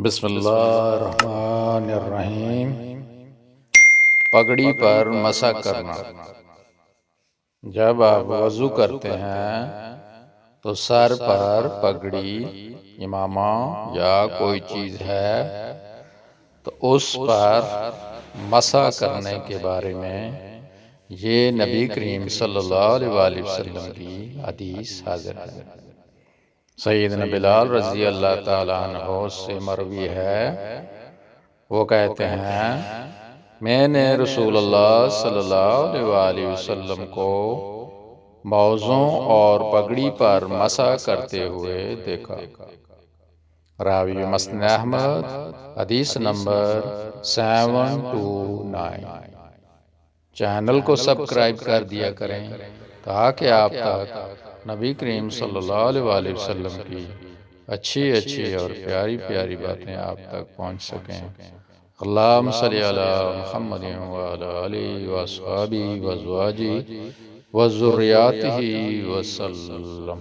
بسم اللہ الرحمن الرحیم۔ پگڑی پر مسح کرنا۔ جب آپ وضو کرتے ہیں تو سر پر پگڑی، امامہ یا کوئی چیز ہے تو اس پر مسح کرنے کے بارے میں یہ نبی کریم صلی اللہ علیہ وسلم کی حدیث حاضر ہے۔ سیدنا بلال رضی اللہ تعالیٰ عنہ سے مروی ہے، وہ کہتے ہیں میں نے رسول اللہ صلی اللہ علیہ وسلم کو موزوں اور پگڑی پر مسح کرتے ہوئے دیکھا۔ راوی مسند احمد، حدیث نمبر 729۔ چینل کو سبسکرائب کر دیا کریں تاکہ آپ تک نبی کریم صلی اللہ علیہ وسلم کی اچھی اور پیاری باتیں آپ تک پہنچ سکیں۔ اللہم صلی علی محمد وعلی آلہ وصحبہ وازواجہ وذریاتہ وسلم۔